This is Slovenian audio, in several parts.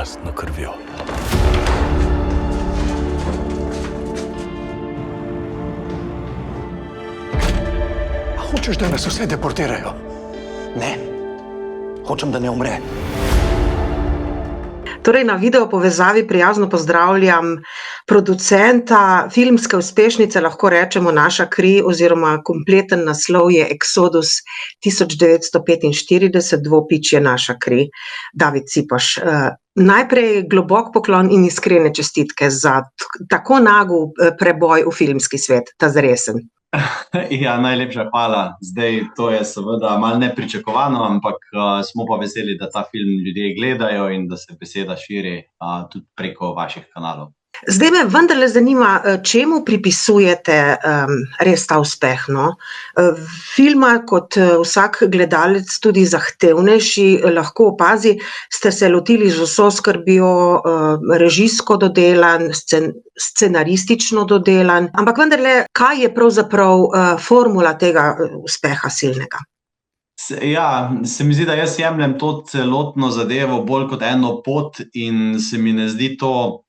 lastno krvjo. A hočeš, da nas vse deportirajo? Ne. Hočem, da ne umre. Torej, na video povezavi prijazno pozdravljam producenta filmske uspešnice, lahko rečemo Naša kri, oziroma kompleten naslov je Exodus 1945, dvopič je Naša kri, David Cipaš. Najprej globok poklon in iskrene čestitke za tako nagel preboj v filmski svet, ta zresen. Ja, najlepša hvala. Zdaj, to je seveda malo nepričakovano, ampak smo pa veseli, da ta film ljudje gledajo in da se beseda širi tudi preko vaših kanalov. Zdaj me vendarle zanima, čemu pripisujete res ta uspeh, no? Filma, kot vsak gledalec, tudi zahtevnejši, lahko opazi, ste se lotili z vso skrbjo, režijsko dodelan, scenaristično dodelan, ampak vendarle, kaj je pravzaprav formula tega uspeha silnega? Ja, se mi zdi, da jaz jemljem to celotno zadevo bolj kot eno pot in se mi ne zdi to,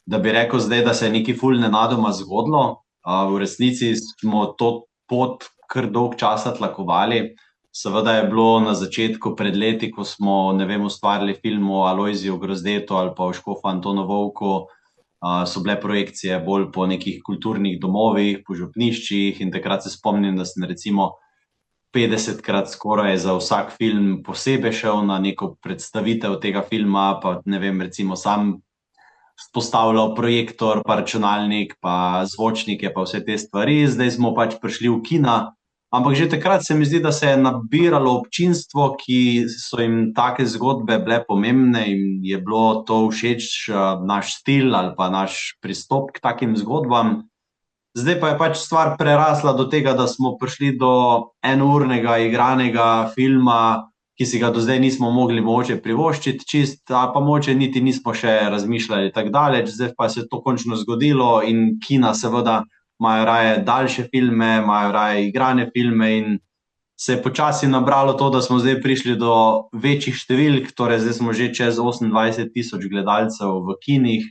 da bi rekel zdaj, da se je nekaj ful nenadoma zgodilo. V resnici smo to pot kar dolg časa tlakovali. Seveda je bilo na začetku pred leti, ko smo, ustvarili film o Alojziju Grozdetu ali pa o škofu Antonu Vovku, so bile projekcije bolj po nekih kulturnih domovih, po župniščih in takrat se spomnim, da sem recimo 50krat skoraj za vsak film posebej šel na neko predstavitev tega filma, pa recimo sam postavljal projektor, pa računalnik, pa zvočnike, pa vse te stvari. Zdaj smo pač prišli v kina, ampak že takrat se mi zdi, da se je nabiralo občinstvo, ki so jim take zgodbe bile pomembne in je bilo to všeč naš stil ali pa naš pristop k takim zgodbam. Zdaj pa je pač stvar prerasla do tega, da smo prišli do enournega igranega filma, ki si ga do zdaj nismo mogli mogoče privoščiti čist, pa mogoče niti nismo še razmišljali tako daleč, zdaj pa se je to končno zgodilo in kina seveda imajo raje daljše filme, imajo raje igrane filme in se je počasi nabralo to, da smo zdaj prišli do večjih številk, torej zdaj smo že čez 28,000 gledalcev v kinih,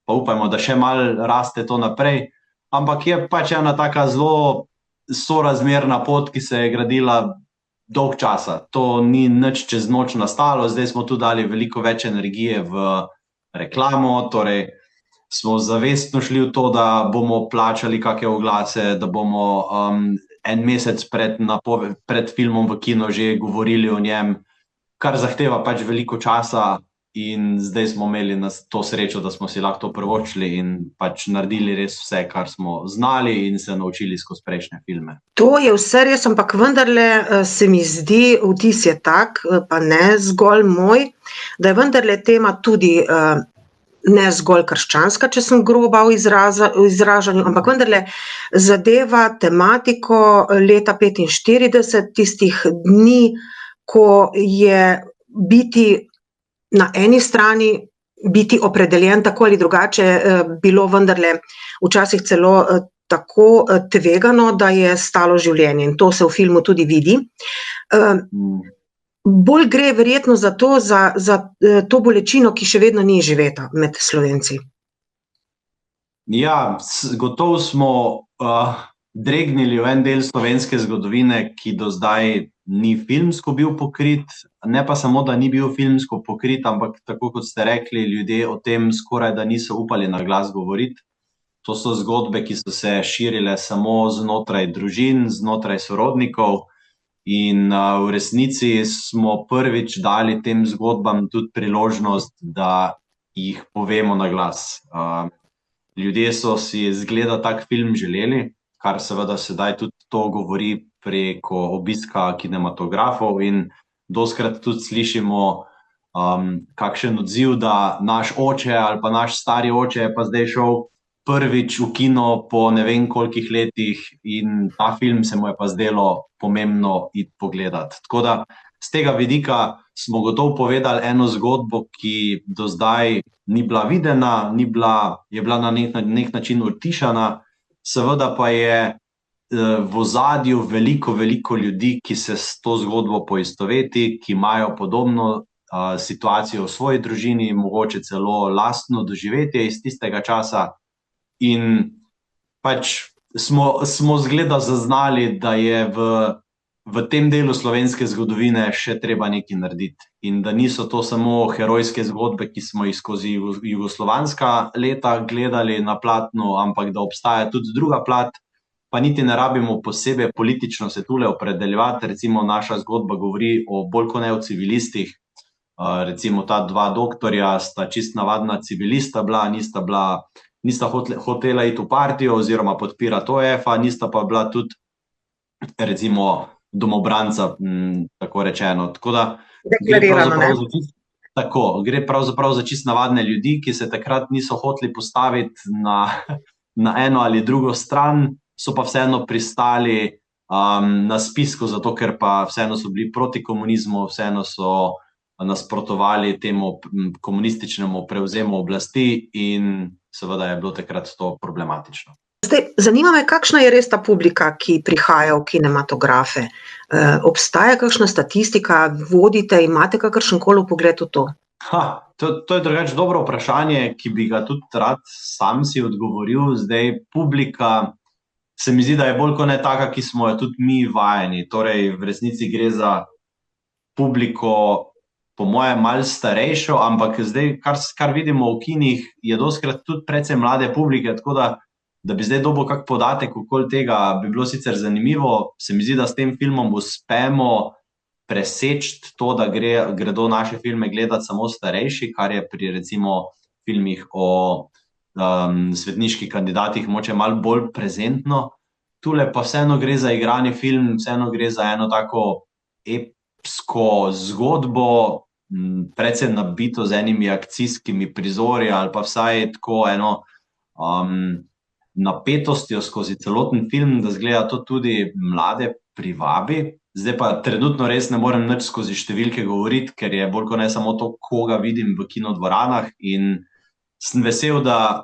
pa upajmo, da še malo raste to naprej, ampak je pač ena taka zelo sorazmerna pot, ki se je gradila dolg časa. To ni nič čez noč nastalo, zdaj smo tu dali veliko več energije v reklamo, torej smo zavestno šli v to, da bomo plačali kake oglase, da bomo en mesec pred filmom v kino že govorili o njem, kar zahteva pač veliko časa in zdaj smo imeli to srečo, da smo si lahko to privoščili in pač naredili res vse, kar smo znali in se naučili skozi prejšnje filme. To je vse res, ampak vendarle se mi zdi, vtis je tak, pa ne zgolj moj, da je vendarle tema tudi ne zgolj krščanska, če sem groba v izražanju, ampak vendarle zadeva tematiko leta 1945, tistih dni, ko je biti na eni strani biti opredeljen tako ali drugače bilo vendarle včasih celo tako tvegano, da je stalo življenje in to se v filmu tudi vidi. Bolj gre verjetno za to bolečino, ki še vedno ni živeta med Slovenci. Ja, gotovo smo dregnili v en del slovenske zgodovine, ki do zdaj ni filmsko bil pokrit, ne pa samo, da ni bil filmsko pokrit, ampak tako kot ste rekli, ljudje o tem skoraj da niso upali na glas govoriti. To so zgodbe, ki so se širile samo znotraj družin, znotraj sorodnikov in v resnici smo prvič dali tem zgodbam tudi priložnost, da jih povemo na glas. Ljudje so si zgleda tak film želeli, kar seveda sedaj tudi to govori preko obiska kinematografov in dostikrat tudi slišimo kakšen odziv, da naš oče ali pa naš stari oče je pa zdaj šel prvič v kino po ne vem kolikih letih in ta film se mu je pa zdelo pomembno iti pogledati. Tako da z tega vidika smo gotovo povedali eno zgodbo, ki do zdaj ni bila videna, je bila na nek način utišana, seveda pa je v ozadju veliko ljudi, ki se s to zgodbo poistoveti, ki imajo podobno situacijo v svoji družini, mogoče celo lastno doživetje iz tistega časa. In pač smo zgleda zaznali, da je v tem delu slovenske zgodovine še treba nekaj narediti. In da niso to samo herojske zgodbe, ki smo jih skozi jugoslovanska leta gledali na platnu, ampak da obstaja tudi druga plat, pa niti ne rabimo posebej politično se tule opredeljevati. Recimo naša zgodba govori bolj kot ne o civilistih. Recimo ta dva doktorja sta čist navadna civilista bila, nista hotela iti v partijo oziroma podpirati OF-a, nista pa bila tudi recimo domobranca, tako rečeno. Tako da gre pravzaprav za čist navadne ljudi, ki se takrat niso hoteli postaviti na eno ali drugo stran, so pa vseeno pristali na spisku, zato ker pa vseeno so bili proti komunizmu, vseeno so nasprotovali temu komunističnemu prevzemu oblasti in seveda je bilo takrat to problematično. Zdaj, zanima me, kakšna je res ta publika, ki prihaja v kinematografe? Obstaja kakšna statistika, vodite, imate kakršenkoli vpogled v to? To je drugače dobro vprašanje, ki bi ga tudi rad sam si odgovoril. Zdaj, publika se mi zdi, da je bolj kot ne taka, ki smo jo tudi mi vajeni. Torej, v resnici gre za publiko, po moje, malo starejšo, ampak zdaj, kar vidimo v kinih, je dostikrat tudi precej mlade publike, tako da bi zdaj dobil kak podatek okoli tega, bi bilo sicer zanimivo. Se mi zdi, da s tem filmom uspemo preseči to, da gredo naše filme gledati samo starejši, kar je pri recimo filmih o svetniških kandidatih moče malo bolj prezentno. Tule pa vseeno gre za igrani film, vseeno gre za eno tako epsko zgodbo, precej nabito z enimi akcijskimi prizori ali pa vsaj tako eno napetostjo skozi celoten film, da zgleda to tudi mlade privabi. Zdaj pa trenutno res ne morem nič skozi številke govoriti, ker je bolj kot ne samo to, koga vidim v kinodvoranah, in sem vesel, da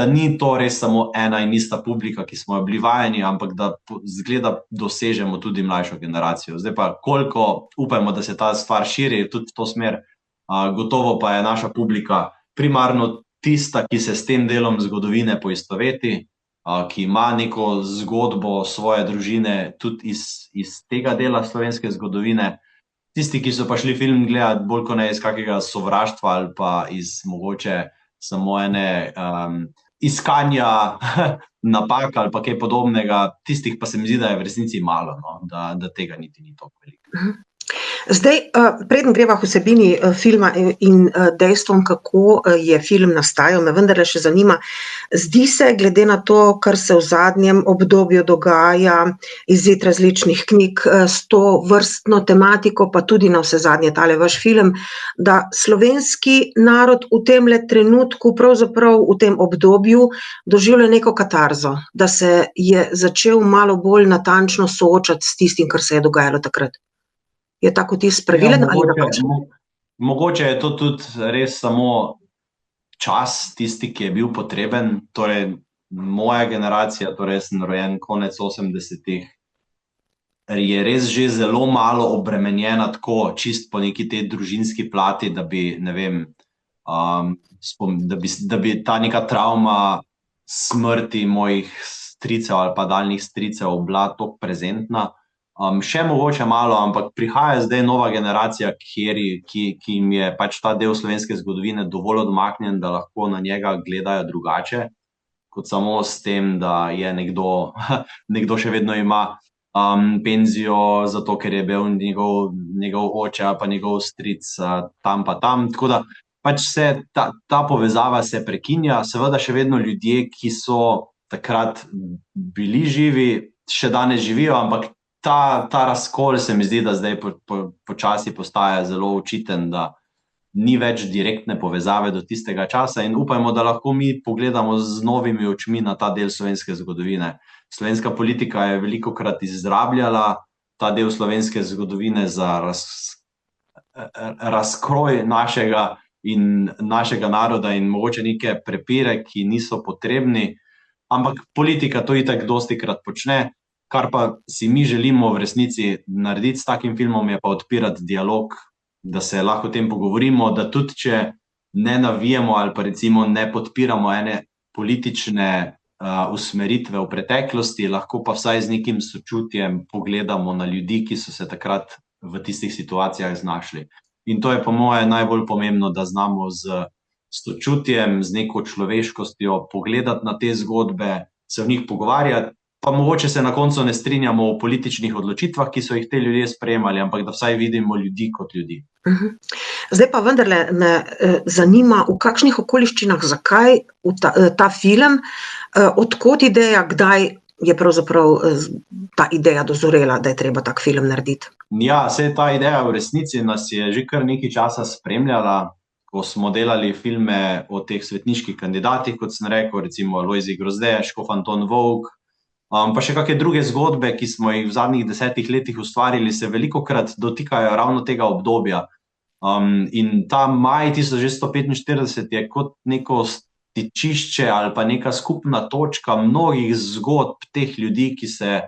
ni to res samo ena in ista publika, ki smo jo bili vajeni, ampak da zgleda dosežemo tudi mlajšo generacijo. Zdaj pa koliko upajmo, da se ta stvar širi tudi v to smer, gotovo pa je naša publika primarno tista, ki se s tem delom zgodovine poistoveti, ki ima neko zgodbo svoje družine tudi iz tega dela slovenske zgodovine. Tisti, ki so pa šli film gledati bolj kot ne iz kakega sovraštva ali pa iz mogoče samo ene iskanja napak ali pa kaj podobnega, tistih pa se mi zdi, da je v resnici malo, no? Da tega niti ni toliko veliko. Zdaj, preden greva k vsebini filma in dejstvom, kako je film nastajal, me vendarle še zanima, zdi se, glede na to, kar se v zadnjem obdobju dogaja, izid različnih knjig s to vrstno tematiko, pa tudi na vse zadnje tale vaš film, da slovenski narod v temle trenutku, pravzaprav v tem obdobju, doživlja neko katarzo, da se je začel malo bolj natančno soočati s tistim, kar se je dogajalo takrat. Je tako vtis pravilen ali napačen? Mogoče je to tudi res samo čas tisti, ki je bil potreben. Torej, moja generacija, torej sem rojen konec 80-ih, je res že zelo malo obremenjena tako čist po neki tej družinski plati, da bi, ne vem, da bi ta neka travma smrti mojih stricev ali pa daljnih stricev bila toliko prezentna. Še mogoče malo, ampak prihaja zdaj nova generacija, ki jim je pač ta del slovenske zgodovine dovolj odmaknjen, da lahko na njega gledajo drugače, kot samo s tem, da je nekdo še vedno ima penzijo, zato ker je bil njegov oče ali pa njegov stric tam pa tam. Tako da pač ta povezava se prekinja. Seveda še vedno ljudje, ki so takrat bili živi, še danes živijo, ampak ta razkol se mi zdi, da zdaj počasi postaja zelo očiten, da ni več direktne povezave do tistega časa, in upajmo, da lahko mi pogledamo z novimi očmi na ta del slovenske zgodovine. Slovenska politika je velikokrat izrabljala ta del slovenske zgodovine za razkroj našega naroda in mogoče neke prepire, ki niso potrebni, ampak politika to itak dostikrat počne. Kar pa si mi želimo v resnici narediti s takim filmom, je pa odpirati dialog da se lahko o tem pogovorimo, da tudi če ne navijamo ali pa recimo ne podpiramo ene politične usmeritve v preteklosti, lahko pa vsaj z nekim sočutjem pogledamo na ljudi, ki so se takrat v tistih situacijah znašli. In to je po moje najbolj pomembno, da znamo z sočutjem, z neko človeškostjo pogledati na te zgodbe, se v njih pogovarjati, pa mogoče se na koncu ne strinjamo o političnih odločitvah, ki so jih te ljudje sprejemali, ampak da vsaj vidimo ljudi kot ljudi. Zdaj pa vendarle me zanima, v kakšnih okoliščinah, zakaj ta film, odkot ideja, kdaj je pravzaprav ta ideja dozorela, da je treba tak film narediti? Ja, saj ta ideja v resnici nas je že kar nekaj časa spremljala, ko smo delali filme o teh svetniških kandidatih, kot sem rekel, recimo Lojzij Grozde, Škof Anton Volk, pa še kakšne druge zgodbe, ki smo jih v zadnjih 10 letih ustvarili, se velikokrat dotikajo ravno tega obdobja. In ta maj 1645 je kot neko stičišče ali pa neka skupna točka mnogih zgodb teh ljudi, ki se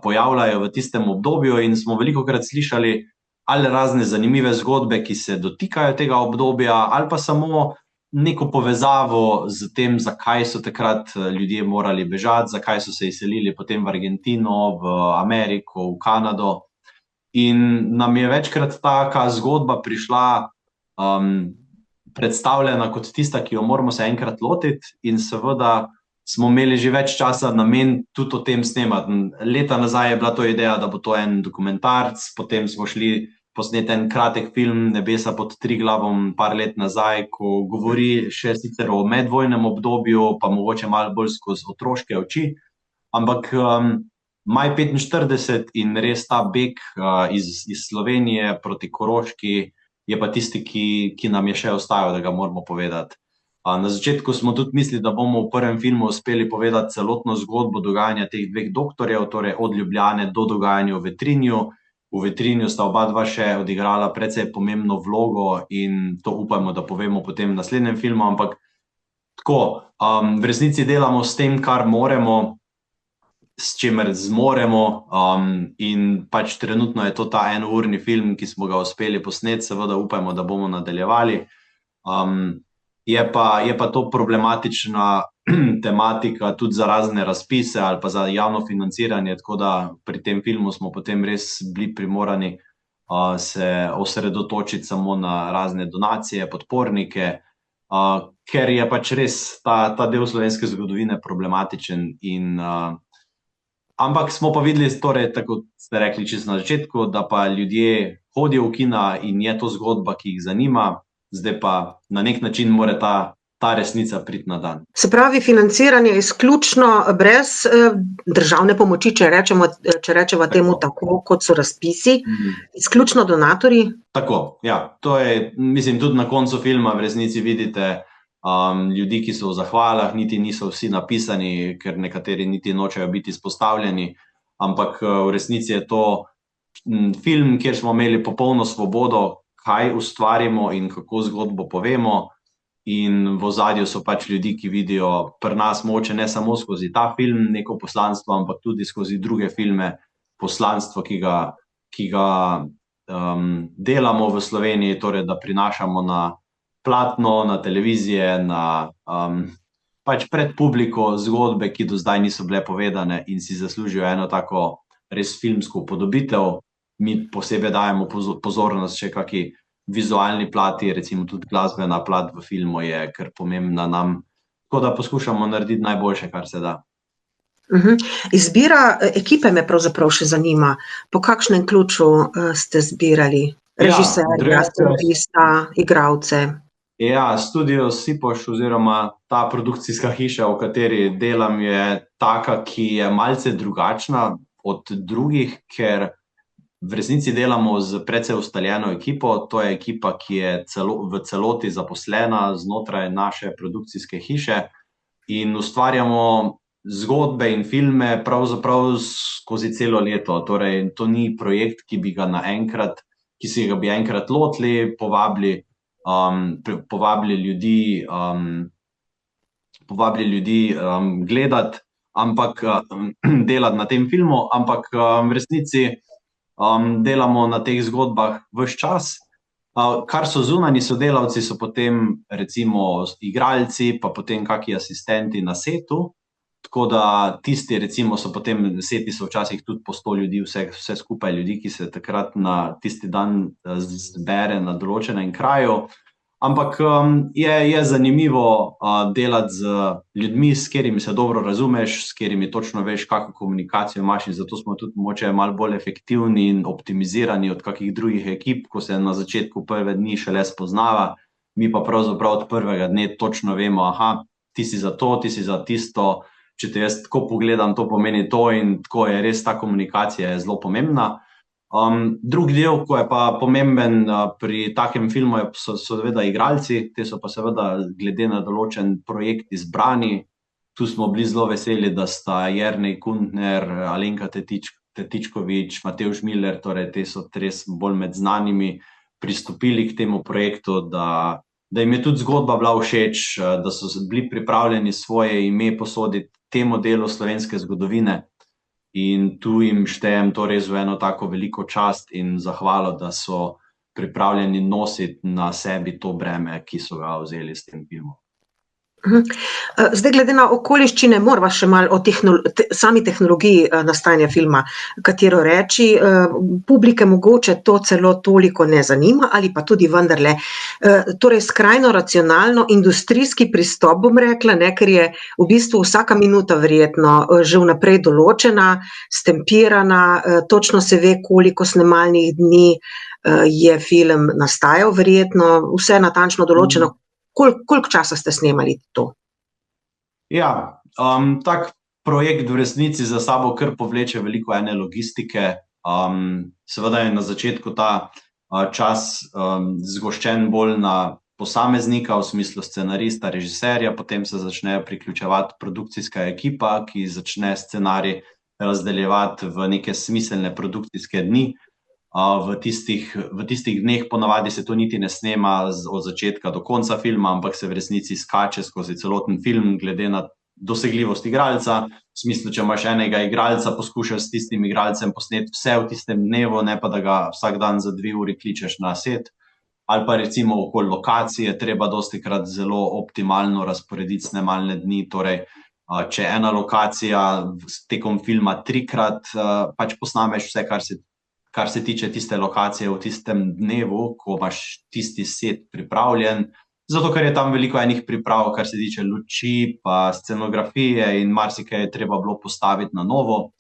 pojavljajo v tistem obdobju, in smo velikokrat slišali ali razne zanimive zgodbe, ki se dotikajo tega obdobja, ali pa samo neko povezavo z tem, zakaj so takrat ljudje morali bežati, zakaj so se izselili potem v Argentino, v Ameriko, v Kanado. In nam je večkrat taka zgodba prišla predstavljena kot tista, ki jo moramo se enkrat lotiti, in seveda smo imeli že več časa namen tudi o tem snemati. Leta nazaj je bila to ideja, da bo to en dokumentarc, potem smo šli posneti en kratek film Nebesa pod Triglavom par let nazaj, ko govori še sicer o medvojnem obdobju, pa mogoče malo bolj skozi otroške oči, ampak maj 45 in res ta beg iz Slovenije proti Koroški je pa tisti, ki nam je še ostajal, da ga moramo povedati. Na začetku smo tudi mislili, da bomo v prvem filmu uspeli povedati celotno zgodbo dogajanja teh dveh doktorjev, torej od Ljubljane do dogajanja v Vetrinju. V Vetrinju sta oba dva še odigrala precej pomembno vlogo in to upamo, da povemo potem v naslednjem filmu, ampak tako, v resnici delamo s tem, kar moremo, s čimer zmoremo, in pač trenutno je to ta enourni film, ki smo ga uspeli posneti, seveda upamo, da bomo nadaljevali. Je pa to problematična tematika tudi za razne razpise ali pa za javno financiranje, tako da pri tem filmu smo potem res bili primorani se osredotočiti samo na razne donacije, podpornike, ker je pač res ta del slovenske zgodovine problematičen. Ampak smo pa videli, torej, tako ste rekli čisto na začetku, da pa ljudje hodijo v kina in je to zgodba, ki jih zanima. Zdaj pa na nek način mora ta resnica priti na dan. Se pravi, financiranje je izključno brez državne pomoči, če rečemo temu tako, kot so razpisi, izključno donatorji? Tako, ja. To je, mislim, tudi na koncu filma v resnici vidite ljudi, ki so v zahvalah, niti niso vsi napisani, ker nekateri niti nočejo biti izpostavljeni, ampak v resnici je to film, kjer smo imeli popolno svobodo, kaj ustvarimo in kako zgodbo povemo, in v ozadju so pač ljudi, ki vidijo pri nas mogoče ne samo skozi ta film neko poslanstvo, ampak tudi skozi druge filme poslanstvo, ki ga delamo v Sloveniji, torej da prinašamo na platno, na televizije, pač pred publiko zgodbe, ki do zdaj niso bile povedane in si zaslužijo eno tako res filmsko upodobitev. Mi posebej dajemo pozornost še kaki vizualni plati, recimo tudi glasbena plat v filmu je kar pomembna nam, tako da poskušamo narediti najboljše, kar se da. Izbira ekipe me pravzaprav še zanima. Po kakšnem ključu ste zbirali režiserja, scenarista, igralce? Ja, Studio Sipoš oziroma ta produkcijska hiša, v kateri delam, je taka, ki je malce drugačna od drugih, ker v resnici delamo z precej ustaljeno ekipo. To je ekipa, ki je v celoti zaposlena znotraj naše produkcijske hiše in ustvarjamo zgodbe in filme pravzaprav skozi celo leto. Torej, to ni projekt, ki bi ga enkrat lotili, povabili ljudi gledati, ampak delati na tem filmu, ampak v resnici delamo na teh zgodbah ves čas Kar so zunanji sodelavci, so potem recimo igralci, pa potem kaki asistenti na setu. Tako da tisti, recimo, so potem seti so včasih tudi po 100 ljudi, vse skupaj ljudi, ki se takrat na tisti dan zbere na določenem kraju. Ampak je zanimivo delati z ljudmi, s katerimi se dobro razumeš, s katerimi točno veš, kakšno komunikacijo imaš, in zato smo tudi mogoče malo bolj efektivni in optimizirani od kakih drugih ekip, ko se na začetku prve dni šele spoznava, mi pa pravzaprav od prvega dne točno vemo, aha, ti si za to, ti si za tisto, če te jaz tako pogledam, to pomeni to, in tako je res ta komunikacija je zelo pomembna. Drug del, ko je pa pomemben pri takem filmu, so seveda igralci, te so pa seveda glede na določen projekt izbrani. Tu smo bili zelo veseli, da sta Jernej Kuntner, Alenka Tetičkovič, Matevž Miller, torej te so res bolj med znanimi, pristopili k temu projektu, da jim je tudi zgodba bila všeč, da so bili pripravljeni svoje ime posoditi temu delu slovenske zgodovine. In tu jim štejem to res v eno tako veliko čast in zahvalo, da so pripravljeni nositi na sebi to breme, ki so ga vzeli s tem filmom. Zdaj, glede na okoliščine, morava še malo o sami tehnologiji nastajanja filma, katero reči. Publike mogoče to celo toliko ne zanima, ali pa tudi vendarle. Torej, skrajno racionalno, industrijski pristop, bom rekla, ker je v bistvu vsaka minuta verjetno že vnaprej določena, stempirana, točno se ve, koliko snemalnih dni je film nastajal, verjetno, vse natančno določeno. Koliko časa ste snemali to? Ja, tak projekt v resnici za sabo kar povleče veliko ene logistike. Seveda je na začetku ta čas zgoščen bolj na posameznika, v smislu scenarista, režiserja, potem se začne priključevati produkcijska ekipa, ki začne scenarij razdeljevati v neke smiselne produkcijske dni. V tistih dneh ponavadi se to niti ne snema od začetka do konca filma, ampak se v resnici skače skozi celoten film, glede na dosegljivost igralca. V smislu, če imaš enega igralca, poskušaš s tistim igralcem posneti vse v tistem dnevu, ne pa da ga vsak dan za 2 uri kličeš na set. Ali pa recimo okoli lokacije, treba dostikrat zelo optimalno razporediti snemalne dni, torej če ena lokacija tekom filma 3-krat pač posnameš vse, kar se tiče tiste lokacije v tistem dnevu, ko imaš tisti set pripravljen, zato ker je tam veliko enih priprav, kar se tiče luči, pa scenografije, in marsikaj je treba bilo postaviti na novo.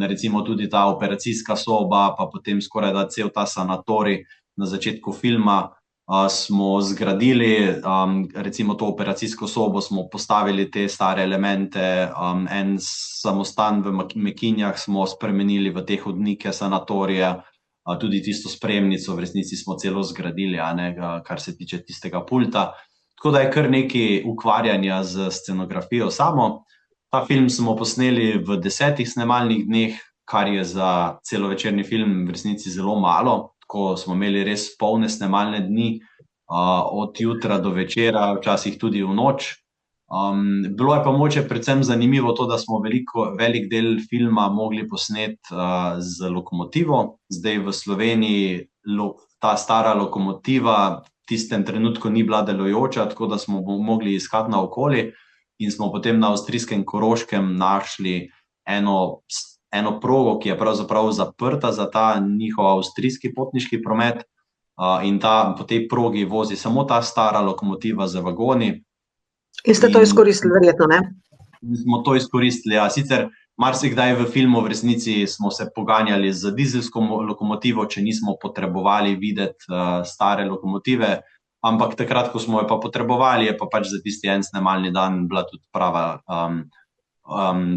Recimo tudi ta operacijska soba, pa potem skoraj da cel ta sanatorij na začetku filma smo zgradili, recimo to operacijsko sobo smo postavili te stare elemente, en samostan v Mekinjah smo spremenili v te hodnike sanatorija, tudi tisto spremnico v resnici smo celo zgradili, kar se tiče tistega pulta. Tako da je kar nekaj ukvarjanja z scenografijo samo. Ta film smo posneli v 10 snemalnih dneh, kar je za celovečerni film v resnici zelo malo. Ko smo imeli res polne snemalne dni, od jutra do večera, včasih tudi v noč. Bilo je pa mogoče predvsem zanimivo to, da smo velik del filma mogli posneti z lokomotivo. Zdaj v Sloveniji ta stara lokomotiva v tistem trenutku ni bila delujoča, tako da smo mogli iskati naokoli in smo potem na avstrijskem Koroškem našli eno progo, ki je pravzaprav zaprta za ta njihov avstrijski potniški promet, in po tej progi vozi samo ta stara lokomotiva z vagoni. In ste to izkoristili verjetno, ne? Smo to izkoristili, ja. Sicer marsikdaj v filmu v resnici smo se poganjali z dizelsko lokomotivo, če nismo potrebovali videti stare lokomotive, ampak takrat, ko smo jo pa potrebovali, je pa pač za tisti en snemalni dan bila tudi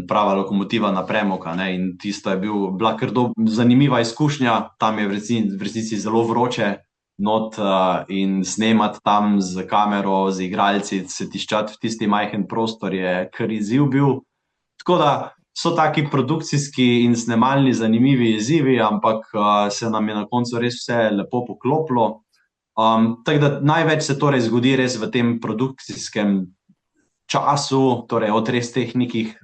prava lokomotiva na premog, in tisto je bila kar zanimiva izkušnja. Tam je v resnici zelo vroče not in snemati tam z kamero, z igralci, se tiščati v tisti majhen prostor je kar izziv bil. Tako da so taki produkcijski in snemalni zanimivi izzivi, ampak se nam je na koncu res vse lepo poklopilo. Tako da največ se torej zgodi res v tem produkcijskem času, torej od res teh nekih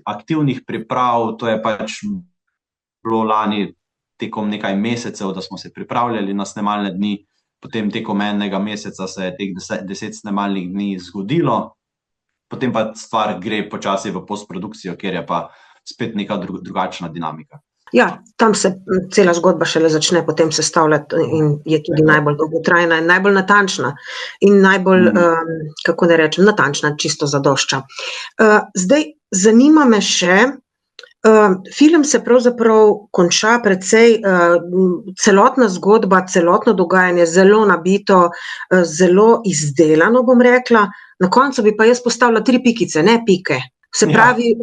aktivnih priprav. To je pač bilo lani tekom nekaj mesecev, da smo se pripravljali na snemalne dni, potem tekom enega meseca se je teh 10 snemalnih dni zgodilo, potem pa stvar gre počasi v postprodukcijo, kjer je pa spet neka drugačna dinamika. Ja, tam se cela zgodba šele začne potem sestavljati in je tudi najbolj dolgotrajna in najbolj natančna in najbolj, kako naj rečem, natančna, čisto zadošča. Zdaj, zanima me še, film se pravzaprav konča precej, celotna zgodba, celotno dogajanje zelo nabito, zelo izdelano, bom rekla, na koncu bi pa jaz postavila 3 pikice, ne pike. Se pravi,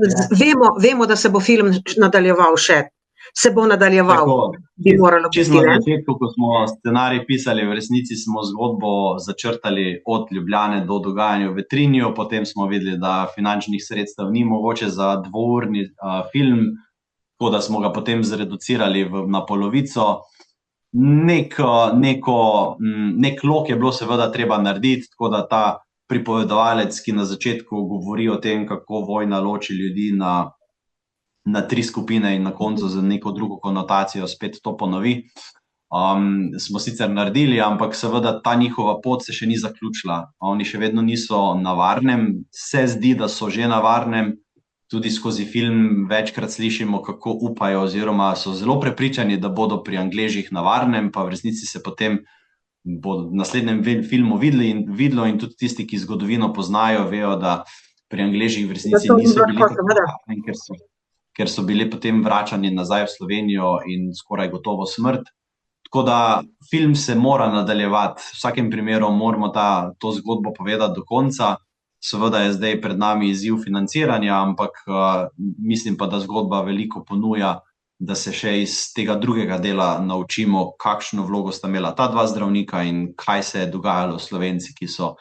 vemo, da se bo film nadaljeval še. Se bo nadaljeval, bi moralo biti. Čisto na začetku, ko smo scenarij pisali, v resnici smo zgodbo začrtali od Ljubljane do dogajanja v Vetrinju, potem smo videli, da finančnih sredstev ni mogoče za 2-urni film, tako da smo ga potem zreducirali na polovico. Nek lok je bilo seveda treba narediti, tako da ta pripovedovalec, ki na začetku govori o tem, kako vojna loči ljudi na 3 skupine in na koncu z neko drugo konotacijo spet to ponovi, smo sicer naredili, ampak seveda ta njihova pot se še ni zaključila. Oni še vedno niso na varnem, se zdi, da so že na varnem, tudi skozi film večkrat slišimo, kako upajo oziroma so zelo prepričani, da bodo pri Angležih na varnem, pa v resnici se potem bo v naslednjem filmu videlo in tudi tisti, ki zgodovino poznajo, vejo, da pri Angležih v resnici niso bili tako varni, ker so bili potem vračani nazaj v Slovenijo in skoraj gotovo smrt. Tako da film se mora nadaljevati. V vsakem primeru moramo to zgodbo povedati do konca. Seveda je zdaj pred nami izziv financiranja, ampak mislim pa, da zgodba veliko ponuja, da se še iz tega drugega dela naučimo, kakšno vlogo sta imela ta 2 zdravnika in kaj se je dogajalo Slovenci, ki so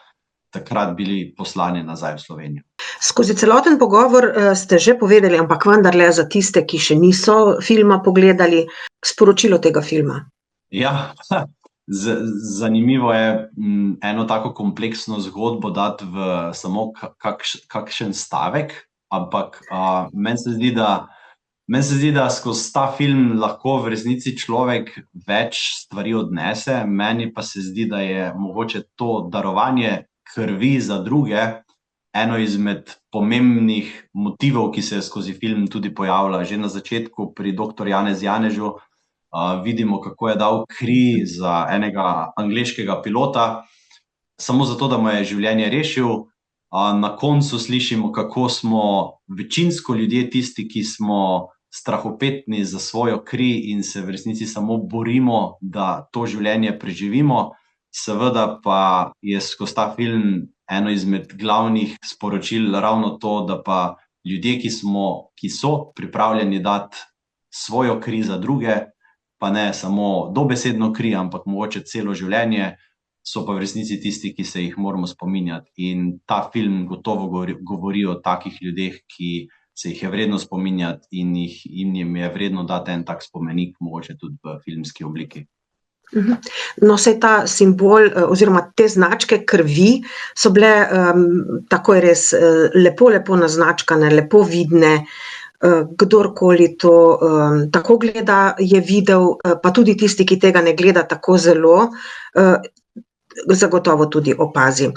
takrat bili poslani nazaj v Slovenijo. Skozi celoten pogovor ste že povedali, ampak vendarle za tiste, ki še niso filma pogledali, sporočilo tega filma. Ja, zanimivo je eno tako kompleksno zgodbo dati v samo kakšen stavek, ampak meni se zdi, da skozi ta film lahko v resnici človek več stvari odnese, meni pa se zdi, da je mogoče to darovanje krvi za druge eno izmed pomembnih motivov, ki se skozi film tudi pojavlja. Že na začetku pri dr. Janez Janežu vidimo, kako je dal kri za enega angleškega pilota, samo zato, da mu je življenje rešil. Na koncu slišimo, kako smo večinsko ljudje tisti, ki smo strahopetni za svojo kri in se v resnici samo borimo, da to življenje preživimo. Seveda pa je skozi ta film eno izmed glavnih sporočil ravno to, da pa ljudje, ki so pripravljeni dati svojo kri za druge, pa ne samo dobesedno kri, ampak mogoče celo življenje, so pa v resnici tisti, ki se jih moramo spominjati. In ta film gotovo govori o takih ljudeh, ki se jih je vredno spominjati in jim je vredno dati en tak spomenik, mogoče tudi v filmski obliki. No, saj ta simbol oziroma te značke krvi so bile takoj res lepo naznačkane, lepo vidne. Kdorkoli to tako gleda, je videl, pa tudi tisti, ki tega ne gleda tako zelo, zagotovo tudi opazi.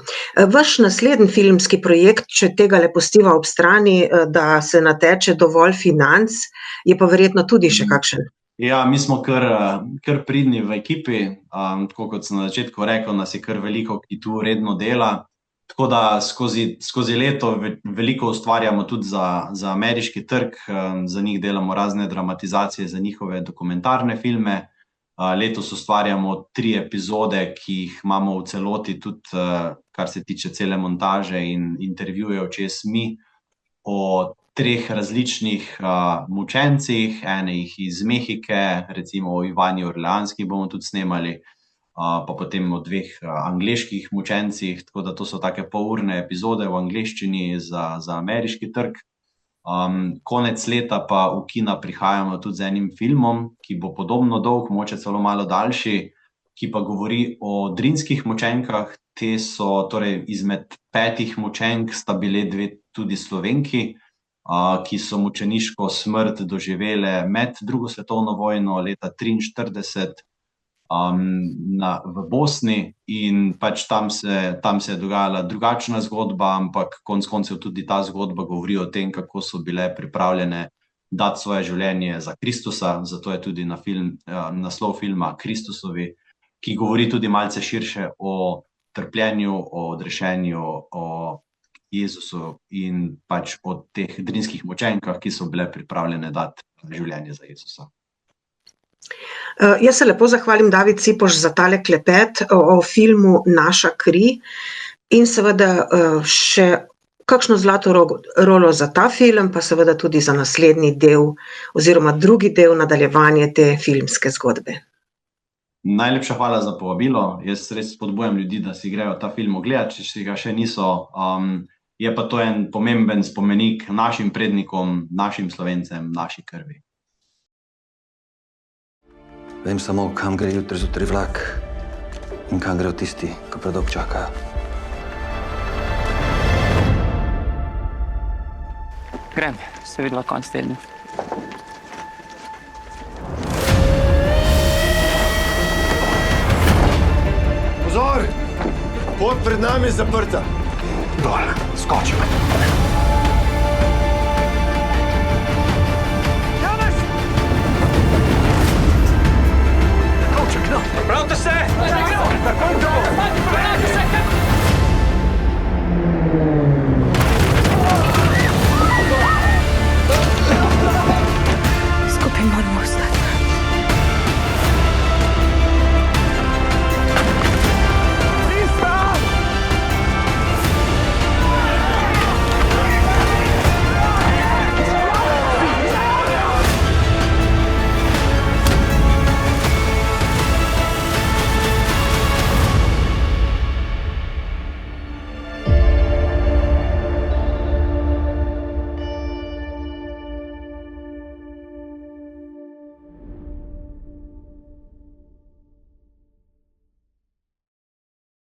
Vaš naslednji filmski projekt, če tega le pustiva ob strani, da se nateče dovolj financ, je pa verjetno tudi še kakšen. Ja, mi smo kar pridni v ekipi, tako kot sem na začetku rekel, nas je kar veliko, ki tu redno dela, tako da skozi leto veliko ustvarjamo tudi za ameriški trg, za njih delamo razne dramatizacije, za njihove dokumentarne filme. Letos ustvarjamo 3 epizode, ki jih imamo v celoti tudi, kar se tiče cele montaže in intervjujev čez mi, o 3 različnih mučencih, enih iz Mehike, recimo o Ivani Orleanski bomo tudi snemali, pa potem o 2 angleških mučencih, tako da to so take polurne epizode v angleščini za ameriški trg. Konec leta pa v kina prihajamo tudi z enim filmom, ki bo podobno dolg, mogoče celo malo daljši, ki pa govori o drinskih mučenkah. Te so torej izmed 5 mučenk sta bile 2 tudi Slovenki, ki so mučeniško smrt doživele med 2. svetovno vojno leta 1943. v Bosni in pač tam se je dogajala drugačna zgodba, ampak konec koncev tudi ta zgodba govori o tem, kako so bile pripravljene dati svoje življenje za Kristusa, zato je tudi naslov filma Kristusovi, ki govori tudi malce širše o trpljenju, o odrešenju, o Jezusu in pač o teh drinskih močenkah, ki so bile pripravljene dati življenje za Jezusa. Jaz se lepo zahvalim, David Cipoš, za tale klepet o filmu Naša kri in seveda še kakšno zlato rolo za ta film, pa seveda tudi za naslednji del oziroma drugi del, nadaljevanje te filmske zgodbe. Najlepša hvala za povabilo. Jaz res spodbujam ljudi, da si grejo ta film ogledati, če si ga še niso. Je pa to en pomemben spomenik našim prednikom, našim Slovencem, naši krvi. Vem samo, kam gre jutri zjutraj vlak in kam grejo tisti, ki predolgo čakajo. Grem, se vidva konc tedna. Pozor! Pot pred nami je zaprta. Dol, skočimo.